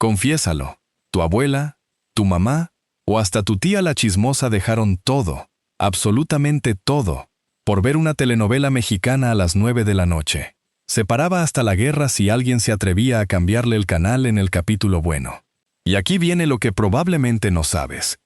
Confiésalo, tu abuela, tu mamá o hasta tu tía la chismosa dejaron todo, absolutamente todo, por ver una telenovela mexicana a las 9 de la noche. Se paraba hasta la guerra si alguien se atrevía a cambiarle el canal en el capítulo bueno. Y aquí viene lo que probablemente no sabes.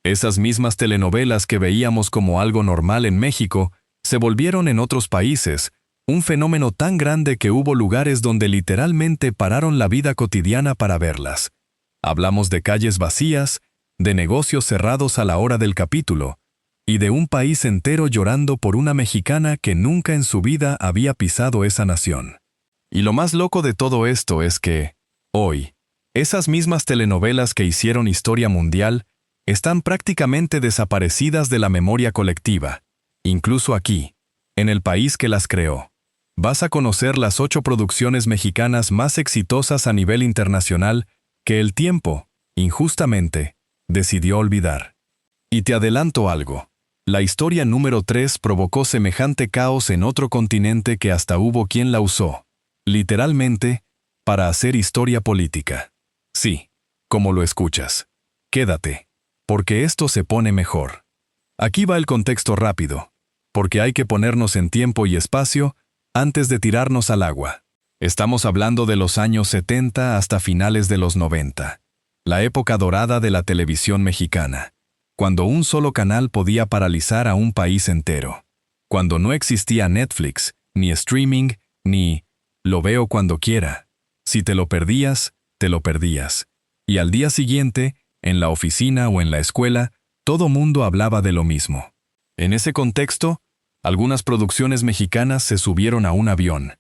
Esas mismas telenovelas que veíamos como algo normal en México, se volvieron en otros países un fenómeno tan grande que hubo lugares donde literalmente pararon la vida cotidiana para verlas. Hablamos de calles vacías, de negocios cerrados a la hora del capítulo, y de un país entero llorando por una mexicana que nunca en su vida había pisado esa nación. Y lo más loco de todo esto es que, hoy, esas mismas telenovelas que hicieron historia mundial están prácticamente desaparecidas de la memoria colectiva, incluso aquí, en el país que las creó. Vas a conocer las 8 producciones mexicanas más exitosas a nivel internacional que el tiempo, injustamente, decidió olvidar. Y te adelanto algo. La historia número 3 provocó semejante caos en otro continente que hasta hubo quien la usó, literalmente, para hacer historia política. Sí, como lo escuchas. Quédate, porque esto se pone mejor. Aquí va el contexto rápido, porque hay que ponernos en tiempo y espacio antes de tirarnos al agua. Estamos hablando de los años 70 hasta finales de los 90, la época dorada de la televisión mexicana, cuando un solo canal podía paralizar a un país entero, cuando no existía Netflix, ni streaming, ni lo veo cuando quiera. Si te lo perdías, te lo perdías. Y al día siguiente, en la oficina o en la escuela, todo mundo hablaba de lo mismo. En ese contexto, algunas producciones mexicanas se subieron a un avión,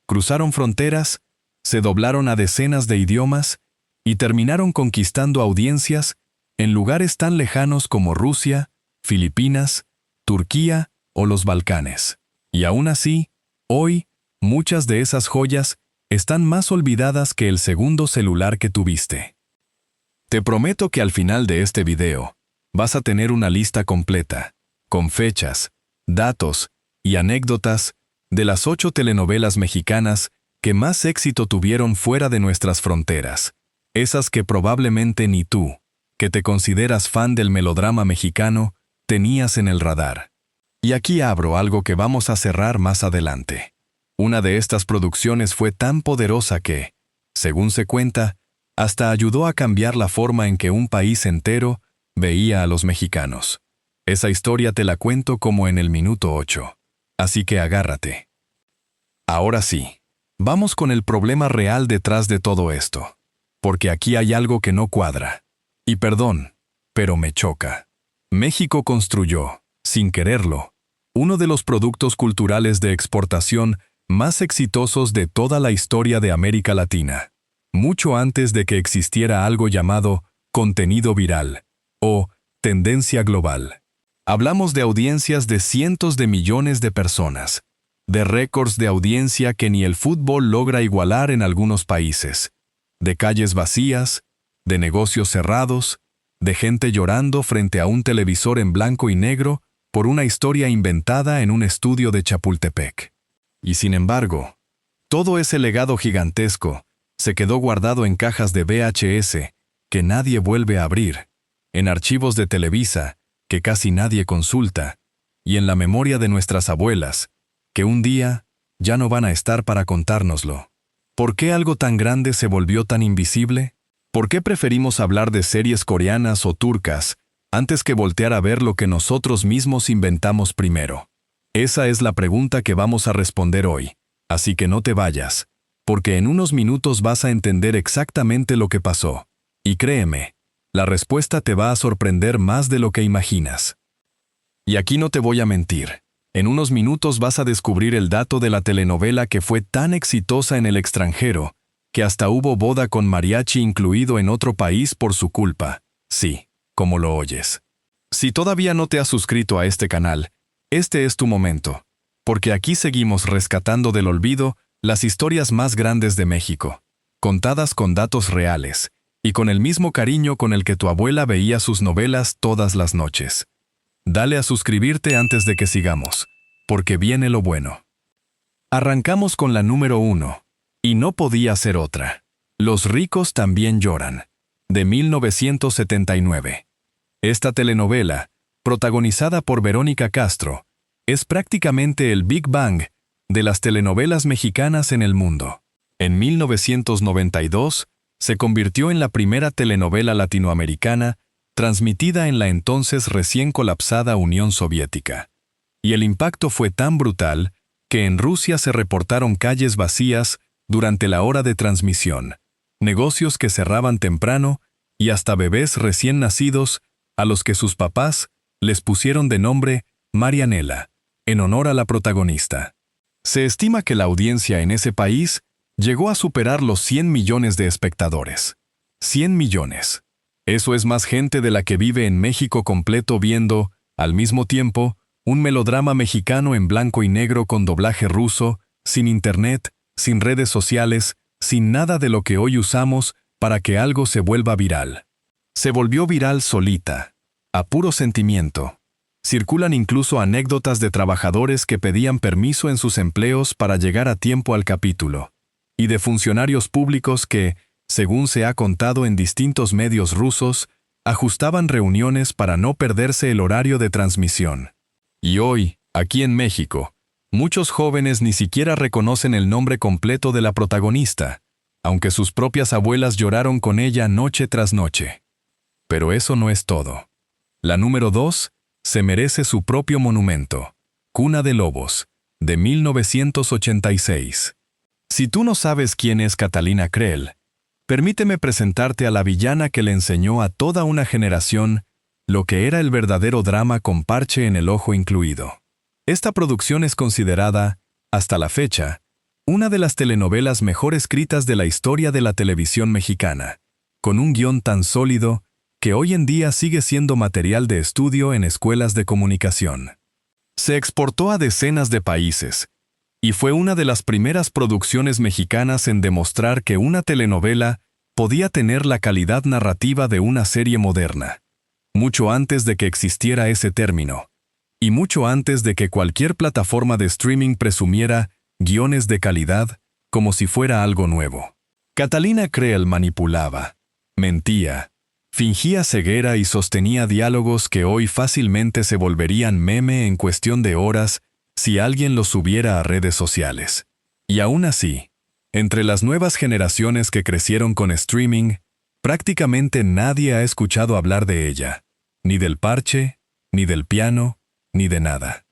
cruzaron fronteras, se doblaron a decenas de idiomas y terminaron conquistando audiencias en lugares tan lejanos como Rusia, Filipinas, Turquía o los Balcanes. Y aún así, hoy, muchas de esas joyas están más olvidadas que el segundo celular que tuviste. Te prometo que al final de este video, vas a tener una lista completa, con fechas, datos y anécdotas de las 8 telenovelas mexicanas que más éxito tuvieron fuera de nuestras fronteras, esas que probablemente ni tú, que te consideras fan del melodrama mexicano, tenías en el radar. Y aquí abro algo que vamos a cerrar más adelante. Una de estas producciones fue tan poderosa que, según se cuenta, hasta ayudó a cambiar la forma en que un país entero veía a los mexicanos. Esa historia te la cuento como en el minuto 8. Así que agárrate. Ahora sí, vamos con el problema real detrás de todo esto. Porque aquí hay algo que no cuadra. Y perdón, pero me choca. México construyó, sin quererlo, uno de los productos culturales de exportación más exitosos de toda la historia de América Latina, mucho antes de que existiera algo llamado contenido viral o tendencia global. Hablamos de audiencias de cientos de millones de personas, de récords de audiencia que ni el fútbol logra igualar en algunos países, de calles vacías, de negocios cerrados, de gente llorando frente a un televisor en blanco y negro por una historia inventada en un estudio de Chapultepec. Y sin embargo, todo ese legado gigantesco se quedó guardado en cajas de VHS que nadie vuelve a abrir, en archivos de Televisa que casi nadie consulta, y en la memoria de nuestras abuelas, que un día ya no van a estar para contárnoslo. ¿Por qué algo tan grande se volvió tan invisible? ¿Por qué preferimos hablar de series coreanas o turcas antes que voltear a ver lo que nosotros mismos inventamos primero? Esa es la pregunta que vamos a responder hoy, así que no te vayas, porque en unos minutos vas a entender exactamente lo que pasó. Y créeme, la respuesta te va a sorprender más de lo que imaginas. Y aquí no te voy a mentir. En unos minutos vas a descubrir el dato de la telenovela que fue tan exitosa en el extranjero, que hasta hubo boda con mariachi incluido en otro país por su culpa. Sí, como lo oyes. Si todavía no te has suscrito a este canal, este es tu momento, porque aquí seguimos rescatando del olvido las historias más grandes de México, contadas con datos reales, y con el mismo cariño con el que tu abuela veía sus novelas todas las noches. Dale a suscribirte antes de que sigamos, porque viene lo bueno. Arrancamos con la número 1, y no podía ser otra. Los ricos también lloran, de 1979. Esta telenovela, protagonizada por Verónica Castro, es prácticamente el Big Bang de las telenovelas mexicanas en el mundo. En 1992, se convirtió en la primera telenovela latinoamericana transmitida en la entonces recién colapsada Unión Soviética. Y el impacto fue tan brutal que en Rusia se reportaron calles vacías durante la hora de transmisión, negocios que cerraban temprano y hasta bebés recién nacidos a los que sus papás les pusieron de nombre Marianela, en honor a la protagonista. Se estima que la audiencia en ese país llegó a superar los 100 millones de espectadores. 100 millones. Eso es más gente de la que vive en México completo viendo, al mismo tiempo, un melodrama mexicano en blanco y negro con doblaje ruso, sin internet, sin redes sociales, sin nada de lo que hoy usamos para que algo se vuelva viral. Se volvió viral solita, a puro sentimiento. Circulan incluso anécdotas de trabajadores que pedían permiso en sus empleos para llegar a tiempo al capítulo, y de funcionarios públicos que, según se ha contado en distintos medios rusos, ajustaban reuniones para no perderse el horario de transmisión. Y hoy, aquí en México, muchos jóvenes ni siquiera reconocen el nombre completo de la protagonista, aunque sus propias abuelas lloraron con ella noche tras noche. Pero eso no es todo. La número 2 se merece su propio monumento, Cuna de Lobos, de 1986. Si tú no sabes quién es Catalina Kriel, permíteme presentarte a la villana que le enseñó a toda una generación lo que era el verdadero drama con parche en el ojo incluido. Esta producción es considerada, hasta la fecha, una de las telenovelas mejor escritas de la historia de la televisión mexicana, con un guión tan sólido que hoy en día sigue siendo material de estudio en escuelas de comunicación. Se exportó a decenas de países, y fue una de las primeras producciones mexicanas en demostrar que una telenovela podía tener la calidad narrativa de una serie moderna, mucho antes de que existiera ese término, y mucho antes de que cualquier plataforma de streaming presumiera guiones de calidad como si fuera algo nuevo. Catalina Kriel manipulaba, mentía, fingía ceguera y sostenía diálogos que hoy fácilmente se volverían meme en cuestión de horas si alguien los subiera a redes sociales. Y aún así, entre las nuevas generaciones que crecieron con streaming, prácticamente nadie ha escuchado hablar de ella, ni del parche, ni del piano, ni de nada.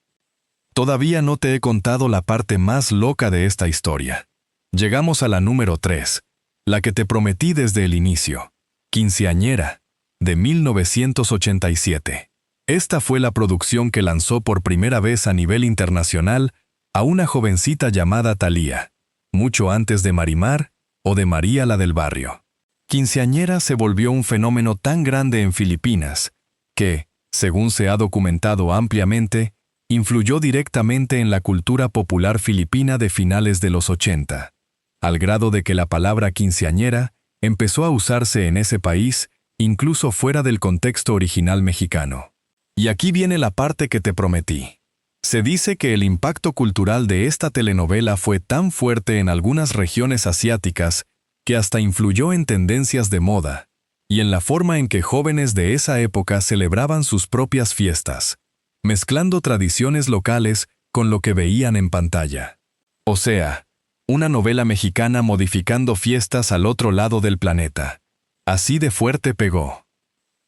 Todavía no te he contado la parte más loca de esta historia. Llegamos a la número 3, la que te prometí desde el inicio, Quinceañera, de 1987. Esta fue la producción que lanzó por primera vez a nivel internacional a una jovencita llamada Thalía, mucho antes de Marimar o de María la del barrio. Quinceañera se volvió un fenómeno tan grande en Filipinas que, según se ha documentado ampliamente, influyó directamente en la cultura popular filipina de finales de los 80, al grado de que la palabra quinceañera empezó a usarse en ese país incluso fuera del contexto original mexicano. Y aquí viene la parte que te prometí. Se dice que el impacto cultural de esta telenovela fue tan fuerte en algunas regiones asiáticas que hasta influyó en tendencias de moda y en la forma en que jóvenes de esa época celebraban sus propias fiestas, mezclando tradiciones locales con lo que veían en pantalla. O sea, una novela mexicana modificando fiestas al otro lado del planeta. Así de fuerte pegó.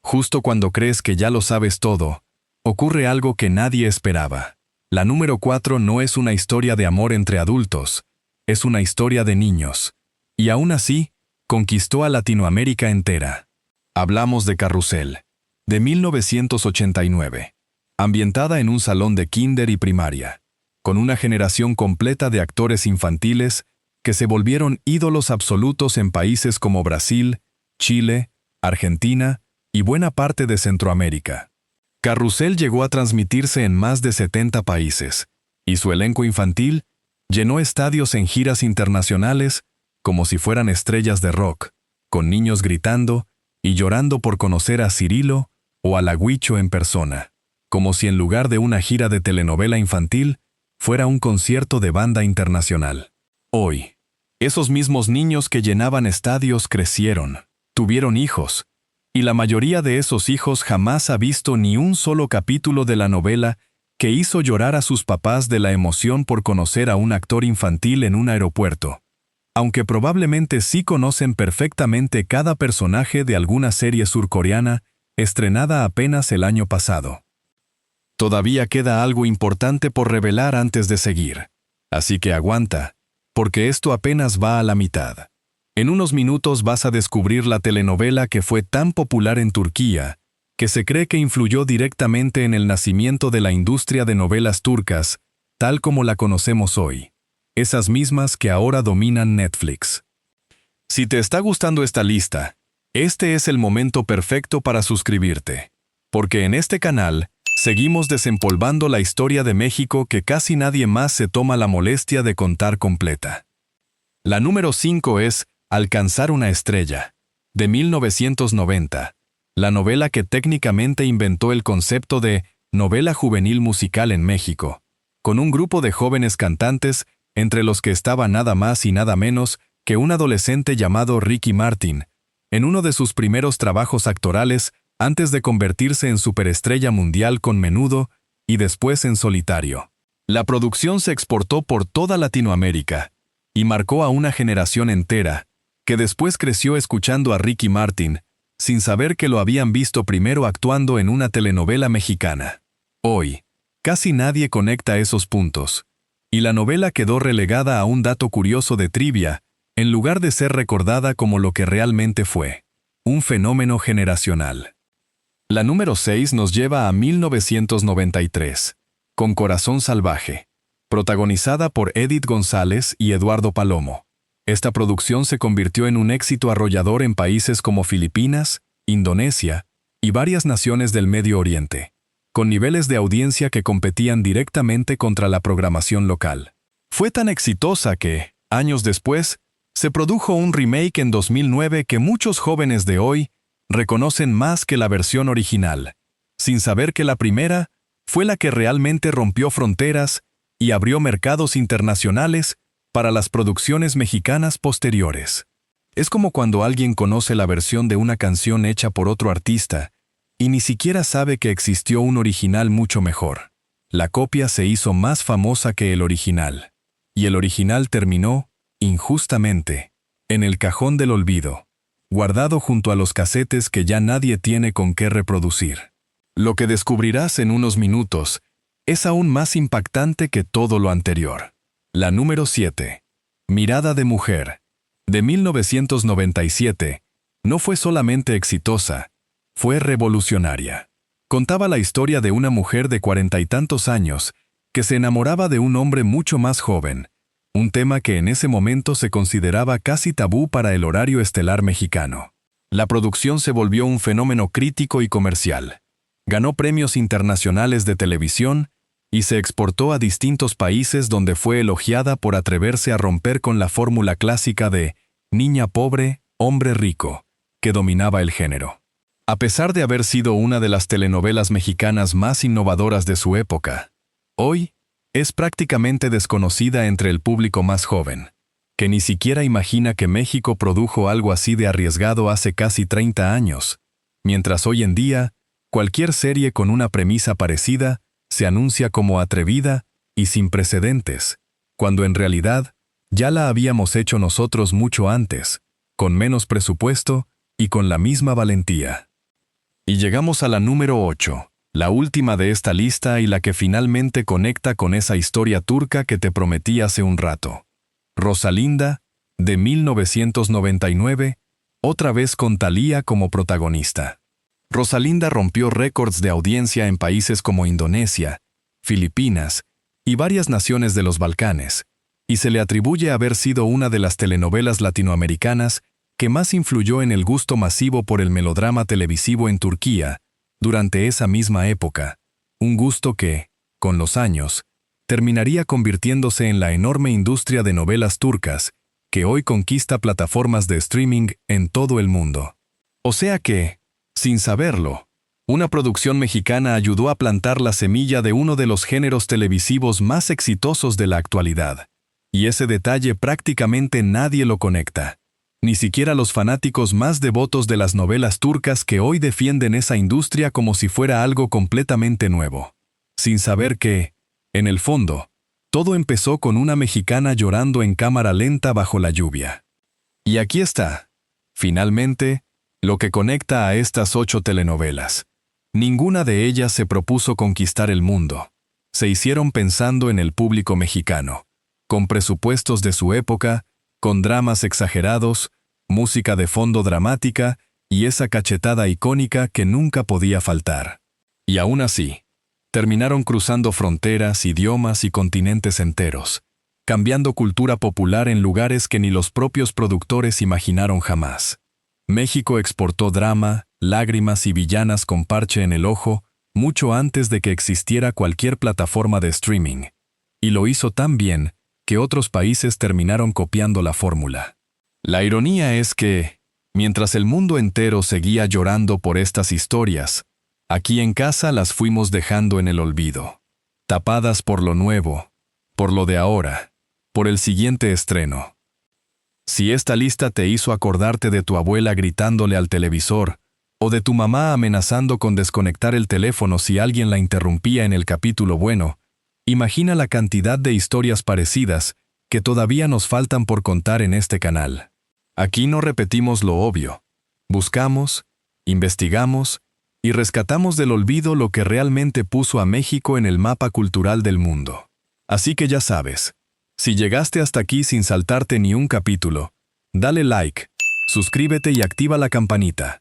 Justo cuando crees que ya lo sabes todo, ocurre algo que nadie esperaba. La número 4 no es una historia de amor entre adultos, es una historia de niños. Y aún así, conquistó a Latinoamérica entera. Hablamos de Carrusel, de 1989, ambientada en un salón de kinder y primaria, con una generación completa de actores infantiles que se volvieron ídolos absolutos en países como Brasil, Chile, Argentina y buena parte de Centroamérica. Carrusel llegó a transmitirse en más de 70 países, y su elenco infantil llenó estadios en giras internacionales como si fueran estrellas de rock, con niños gritando y llorando por conocer a Cirilo o a la Huicho en persona, como si en lugar de una gira de telenovela infantil, fuera un concierto de banda internacional. Hoy, Esos mismos niños que llenaban estadios crecieron, tuvieron hijos, y la mayoría de esos hijos jamás ha visto ni un solo capítulo de la novela que hizo llorar a sus papás de la emoción por conocer a un actor infantil en un aeropuerto, aunque probablemente sí conocen perfectamente cada personaje de alguna serie surcoreana estrenada apenas el año pasado. Todavía queda algo importante por revelar antes de seguir, así que aguanta, porque esto apenas va a la mitad. En unos minutos vas a descubrir la telenovela que fue tan popular en Turquía, que se cree que influyó directamente en el nacimiento de la industria de novelas turcas, tal como la conocemos hoy. Esas mismas que ahora dominan Netflix. Si te está gustando esta lista, este es el momento perfecto para suscribirte, porque en este canal seguimos desempolvando la historia de México que casi nadie más se toma la molestia de contar completa. La número 5 es Alcanzar una estrella, de 1990, la novela que técnicamente inventó el concepto de novela juvenil musical en México, con un grupo de jóvenes cantantes entre los que estaba nada más y nada menos que un adolescente llamado Ricky Martin, en uno de sus primeros trabajos actorales antes de convertirse en superestrella mundial con Menudo y después en solitario. La producción se exportó por toda Latinoamérica y marcó a una generación entera, que después creció escuchando a Ricky Martin, sin saber que lo habían visto primero actuando en una telenovela mexicana. Hoy, casi nadie conecta esos puntos, y la novela quedó relegada a un dato curioso de trivia, en lugar de ser recordada como lo que realmente fue, un fenómeno generacional. La número 6 nos lleva a 1993, con Corazón Salvaje, protagonizada por Edith González y Eduardo Palomo. Esta producción se convirtió en un éxito arrollador en países como Filipinas, Indonesia y varias naciones del Medio Oriente, con niveles de audiencia que competían directamente contra la programación local. Fue tan exitosa que, años después, se produjo un remake en 2009 que muchos jóvenes de hoy reconocen más que la versión original, sin saber que la primera fue la que realmente rompió fronteras y abrió mercados internacionales para las producciones mexicanas posteriores. Es como cuando alguien conoce la versión de una canción hecha por otro artista y ni siquiera sabe que existió un original mucho mejor. La copia se hizo más famosa que el original, y el original terminó, injustamente, en el cajón del olvido, guardado junto a los casetes que ya nadie tiene con qué reproducir. Lo que descubrirás en unos minutos es aún más impactante que todo lo anterior. La número 7, Mirada de mujer, de 1997, no fue solamente exitosa, fue revolucionaria. Contaba la historia de una mujer de 40 y tantos años que se enamoraba de un hombre mucho más joven, un tema que en ese momento se consideraba casi tabú para el horario estelar mexicano. La producción se volvió un fenómeno crítico y comercial. Ganó premios internacionales de televisión y se exportó a distintos países donde fue elogiada por atreverse a romper con la fórmula clásica de niña pobre, hombre rico, que dominaba el género. A pesar de haber sido una de las telenovelas mexicanas más innovadoras de su época, hoy es prácticamente desconocida entre el público más joven, que ni siquiera imagina que México produjo algo así de arriesgado hace casi 30 años, mientras hoy en día, cualquier serie con una premisa parecida se anuncia como atrevida y sin precedentes, cuando en realidad ya la habíamos hecho nosotros mucho antes, con menos presupuesto y con la misma valentía. Y llegamos a la número 8, la última de esta lista y la que finalmente conecta con esa historia turca que te prometí hace un rato. Rosalinda, de 1999, otra vez con Thalía como protagonista. Rosalinda rompió récords de audiencia en países como Indonesia, Filipinas y varias naciones de los Balcanes, y se le atribuye haber sido una de las telenovelas latinoamericanas que más influyó en el gusto masivo por el melodrama televisivo en Turquía durante esa misma época, un gusto que, con los años, terminaría convirtiéndose en la enorme industria de novelas turcas que hoy conquista plataformas de streaming en todo el mundo. O sea que, sin saberlo, una producción mexicana ayudó a plantar la semilla de uno de los géneros televisivos más exitosos de la actualidad, Y ese detalle prácticamente nadie lo conecta. Ni siquiera los fanáticos más devotos de las novelas turcas que hoy defienden esa industria como si fuera algo completamente nuevo. Sin saber que, en el fondo, todo empezó con una mexicana llorando en cámara lenta bajo la lluvia. Y aquí está, finalmente, lo que conecta a estas 8 telenovelas. Ninguna de ellas se propuso conquistar el mundo. Se hicieron pensando en el público mexicano, con presupuestos de su época, con dramas exagerados, música de fondo dramática y esa cachetada icónica que nunca podía faltar. Y aún así, terminaron cruzando fronteras, idiomas y continentes enteros, cambiando cultura popular en lugares que ni los propios productores imaginaron jamás. México exportó drama, lágrimas y villanas con parche en el ojo mucho antes de que existiera cualquier plataforma de streaming, y lo hizo tan bien que otros países terminaron copiando la fórmula. La ironía es que, mientras el mundo entero seguía llorando por estas historias, aquí en casa las fuimos dejando en el olvido, tapadas por lo nuevo, por lo de ahora, por el siguiente estreno. Si esta lista te hizo acordarte de tu abuela gritándole al televisor, o de tu mamá amenazando con desconectar el teléfono si alguien la interrumpía en el capítulo bueno, imagina la cantidad de historias parecidas que todavía nos faltan por contar en este canal. Aquí no repetimos lo obvio. Buscamos, investigamos y rescatamos del olvido lo que realmente puso a México en el mapa cultural del mundo. Así que ya sabes, si llegaste hasta aquí sin saltarte ni un capítulo, dale like, suscríbete y activa la campanita.